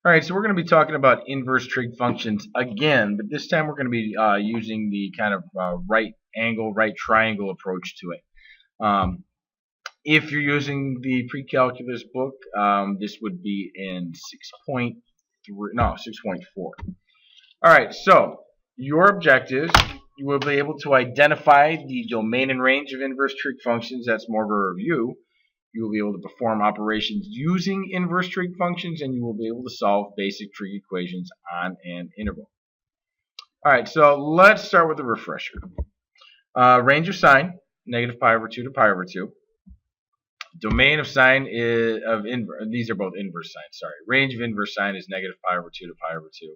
All right, so we're going to be talking about inverse trig functions again, but this time we're going to be using the kind of right angle, right triangle approach to it. If you're using the pre-calculus book, this would be in 6.3, no, 6.4. All right, so your objectives, you will be able to identify the domain and range of inverse trig functions. That's more of a review. You will be able to perform operations using inverse trig functions, and you will be able to solve basic trig equations on an interval. All right, so let's start with a refresher. Range of sine, negative pi over 2 to pi over 2. Domain of sine is of inverse. These are both inverse sines. Sorry. Range of inverse sine is negative pi over 2 to pi over 2.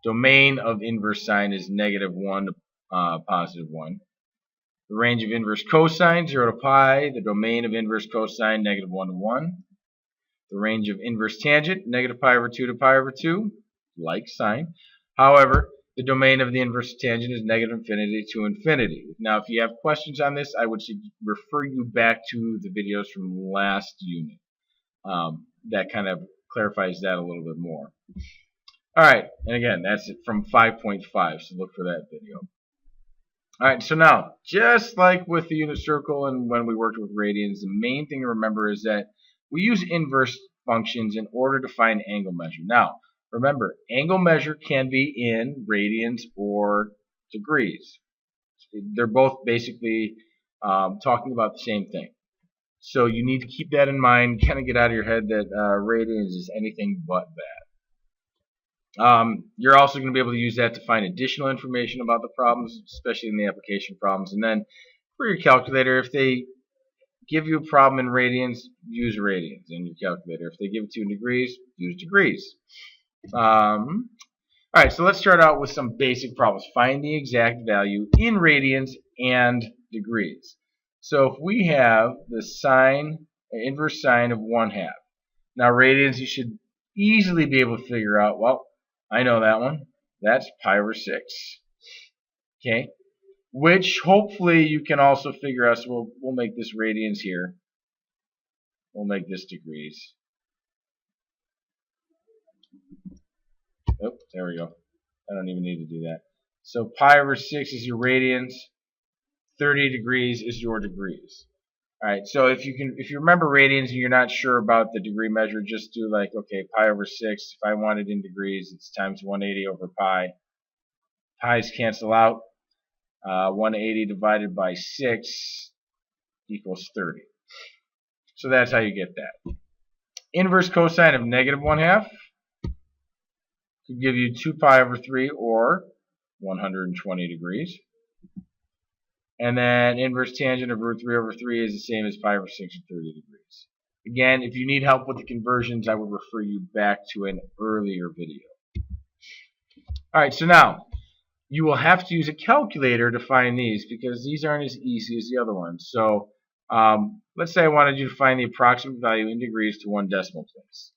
Domain of inverse sine is negative 1 to positive 1. The range of inverse cosine, 0 to pi. The domain of inverse cosine, negative 1 to 1. The range of inverse tangent, negative pi over 2 to pi over 2, like sine. However, the domain of the inverse tangent is negative infinity to infinity. Now, if you have questions on this, I would refer you back to the videos from last unit. That kind of clarifies that a little bit more. All right, and again, that's it from 5.5, so look for that video. All right, so now, just like with the unit circle and when we worked with radians, the main thing to remember is that we use inverse functions in order to find angle measure. Now, remember, angle measure can be in radians or degrees. They're both basically talking about the same thing. So you need to keep that in mind, kind of get out of your head that radians is anything but that. You're also going to be able to use that to find additional information about the problems, especially in the application problems. And then for your calculator, if they give you a problem in radians, use radians in your calculator. If they give it to you in degrees, use degrees. All right, so let's start out with some basic problems. Find the exact value in radians and degrees. So if we have the sine, inverse sine of 1/2. Now radians, you should easily be able to figure out, well, I know that one. That's pi over 6. Okay, which hopefully you can also figure out. So we'll make this radians here. We'll make this degrees. Oh, there we go. I don't even need to do that. So pi over 6 is your radians. 30 degrees is your degrees. All right. So if you remember radians and you're not sure about the degree measure, just do like, okay, pi over 6. If I want it in degrees, it's times 180 over pi. Pi's cancel out. 180 divided by 6 equals 30. So that's how you get that. Inverse cosine of negative 1/2 could give you 2 pi over 3 or 120 degrees. And then inverse tangent of root 3 over 3 is the same as pi over 6 or 30 degrees. Again, if you need help with the conversions, I would refer you back to an earlier video. All right, so now you will have to use a calculator to find these because these aren't as easy as the other ones. So let's say I wanted you to find the approximate value in degrees to 1 decimal place.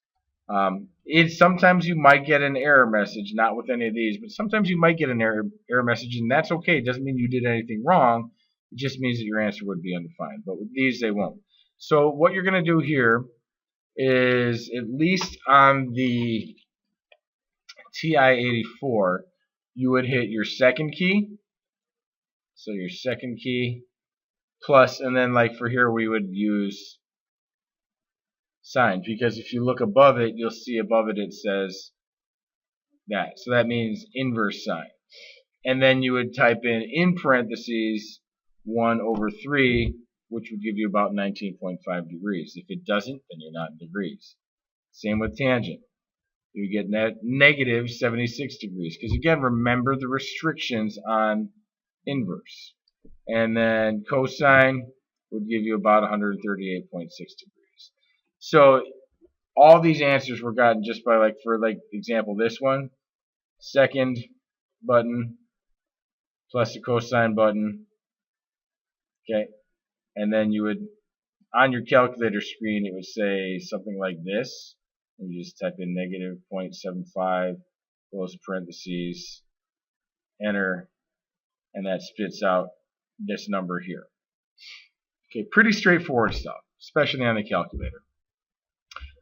Sometimes you might get an error message, not with any of these, but sometimes you might get an error message, and that's okay. It doesn't mean you did anything wrong. It just means that your answer would be undefined. But with these, they won't. So what you're going to do here is, at least on the TI-84, you would hit your second key. So your second key plus, and then like for here, we would use sine, because if you look above it, you'll see above it, it says that. So that means inverse sine. And then you would type in parentheses 1 over 3, which would give you about 19.5 degrees. If it doesn't, then you're not in degrees. Same with tangent. You get negative 76 degrees. Because again, remember the restrictions on inverse. And then cosine would give you about 138.6 degrees. So all these answers were gotten just by, for example, this one, second button plus the cosine button. Okay, and then you would, on your calculator screen, it would say something like this. And you just type in negative 0.75, close parentheses, enter, and that spits out this number here. Okay, pretty straightforward stuff, especially on the calculator.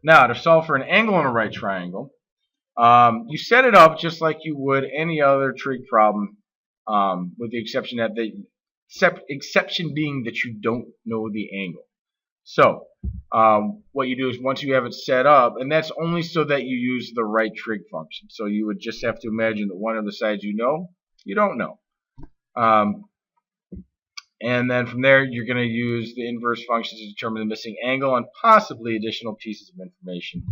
Now, to solve for an angle in a right triangle, You set it up just like you would any other trig problem, with the exception that exception being that you don't know the angle. So what you do is once you have it set up, and that's only so that you use the right trig function. So you would just have to imagine that one of the sides you know, you don't know. And then from there, you're going to use the inverse function to determine the missing angle and possibly additional pieces of information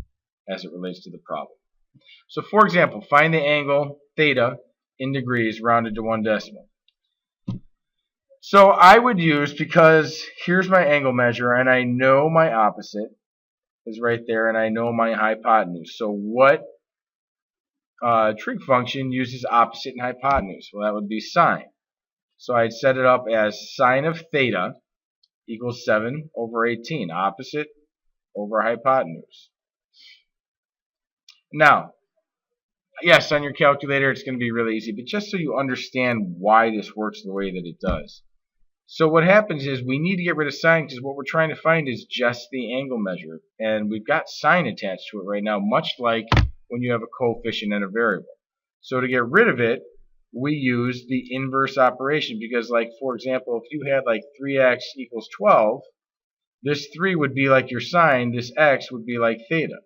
as it relates to the problem. So for example, find the angle theta in degrees rounded to 1 decimal. So I would use, because here's my angle measure and I know my opposite is right there and I know my hypotenuse. So what trig function uses opposite and hypotenuse? Well, that would be sine. So I'd set it up as sine of theta equals 7 over 18, opposite over hypotenuse. Now, yes, on your calculator it's going to be really easy, but just so you understand why this works the way that it does. So what happens is we need to get rid of sine because what we're trying to find is just the angle measure. And we've got sine attached to it right now, much like when you have a coefficient and a variable. So to get rid of it, we use the inverse operation because, like, for example, if you had like 3x equals 12, this 3 would be like your sine, this x would be like theta.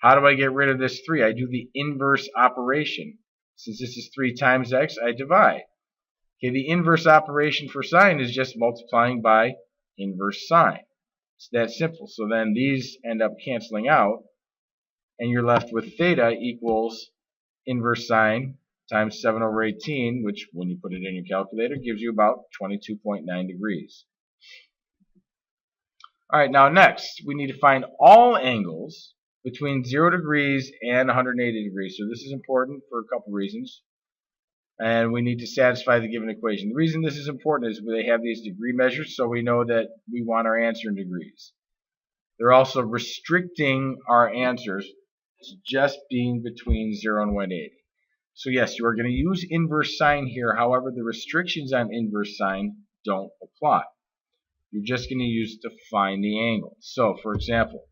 How do I get rid of this 3? I do the inverse operation. Since this is 3 times x, I divide. Okay, the inverse operation for sine is just multiplying by inverse sine. It's that simple. So then these end up canceling out, and you're left with theta equals inverse sine times 7 over 18, which when you put it in your calculator gives you about 22.9 degrees. Alright, now next we need to find all angles between 0 degrees and 180 degrees. So this is important for a couple reasons. And we need to satisfy the given equation. The reason this is important is they have these degree measures, so we know that we want our answer in degrees. They're also restricting our answers to just being between 0 and 180. So yes, you are going to use inverse sine here. However, the restrictions on inverse sine don't apply. You're just going to use it to find the angle. So, for example,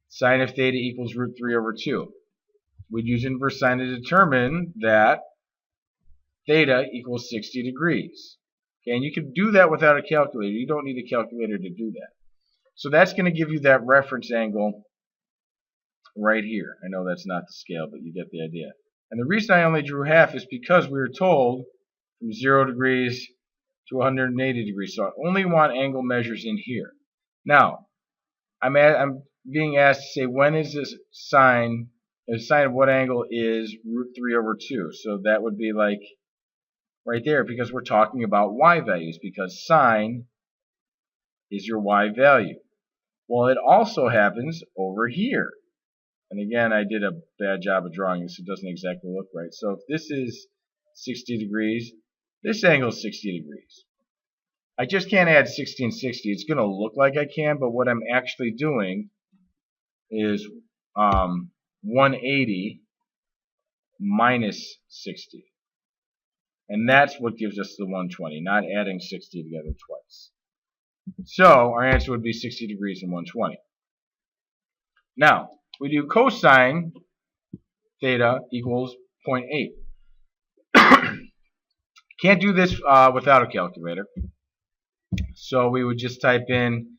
sine of theta equals root 3 over 2. We'd use inverse sine to determine that theta equals 60 degrees. Okay, and you can do that without a calculator. You don't need a calculator to do that. So that's going to give you that reference angle right here. I know that's not the scale, but you get the idea. And the reason I only drew half is because we were told from 0 degrees to 180 degrees. So I only want angle measures in here. Now, I'm being asked to say when is this sine, the sine of what angle is root 3 over 2. So that would be like right there, because we're talking about y values, because sine is your y value. Well, it also happens over here. And again, I did a bad job of drawing this. It doesn't exactly look right. So if this is 60 degrees, this angle is 60 degrees. I just can't add 60 and 60. It's going to look like I can, but what I'm actually doing is 180 minus 60. And that's what gives us the 120, not adding 60 together twice. So our answer would be 60 degrees and 120. Now, we do cosine theta equals 0.8. Can't do this without a calculator. So we would just type in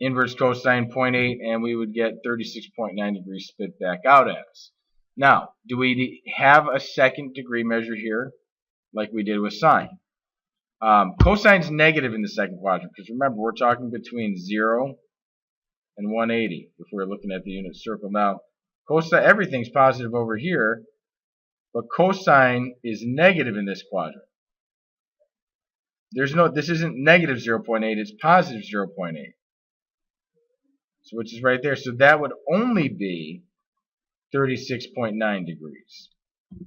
inverse cosine 0.8 and we would get 36.9 degrees spit back out at us. Now, do we have a second degree measure here like we did with sine? Cosine's negative in the second quadrant because remember we're talking between 0 and 180 if we're looking at the unit circle. Now, cosine, everything's positive over here, but cosine is negative in this quadrant. This isn't negative 0.8, it's positive 0.8. So which is right there. So that would only be 36.9 degrees.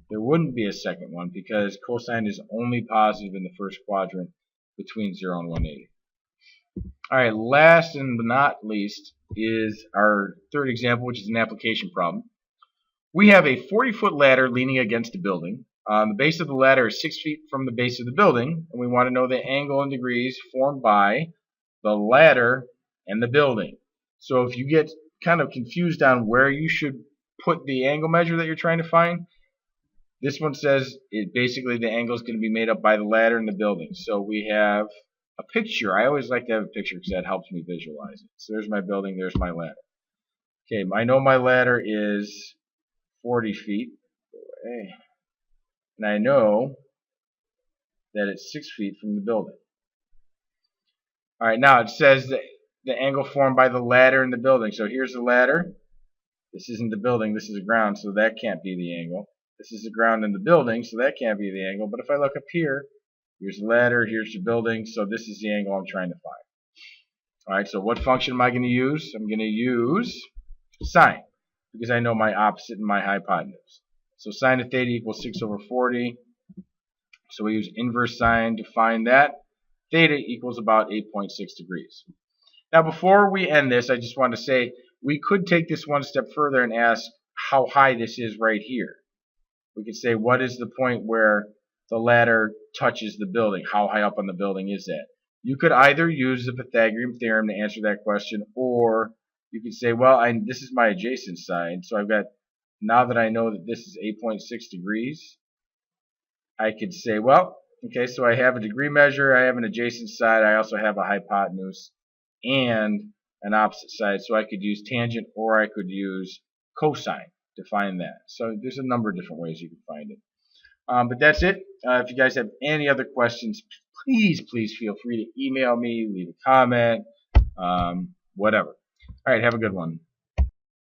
There wouldn't be a second one because cosine is only positive in the first quadrant between 0 and 180. Alright, last and not least is our third example, which is an application problem. We have a 40-foot ladder leaning against a building. The base of the ladder is 6 feet from the base of the building, and we want to know the angle in degrees formed by the ladder and the building. So if you get kind of confused on where you should put the angle measure that you're trying to find. This one says basically the angle is going to be made up by the ladder and the building. So we have a picture. I always like to have a picture because that helps me visualize it. So there's my building, there's my ladder. Okay, I know my ladder is 40 feet. Okay. And I know that it's 6 feet from the building. Alright, now it says that the angle formed by the ladder and the building. So here's the ladder. This isn't the building, this is the ground, so that can't be the angle. This is the ground and the building, so that can't be the angle. But if I look up here, here's the ladder, here's the building, so this is the angle I'm trying to find. Alright, so what function am I going to use? I'm going to use sine, because I know my opposite and my hypotenuse. So sine of theta equals 6 over 40. So we use inverse sine to find that. Theta equals about 8.6 degrees. Now before we end this, I just want to say we could take this one step further and ask how high this is right here. We could say, what is the point where the ladder touches the building? How high up on the building is that? You could either use the Pythagorean theorem to answer that question, or you could say, well, this is my adjacent side, so I've got, now that I know that this is 8.6 degrees, I could say, well, okay, so I have a degree measure, I have an adjacent side, I also have a hypotenuse, and an opposite side, so I could use tangent, or I could use cosine to find that. So there's a number of different ways you can find it. But that's it. If you guys have any other questions, please feel free to email me, leave a comment, whatever. All right, have a good one.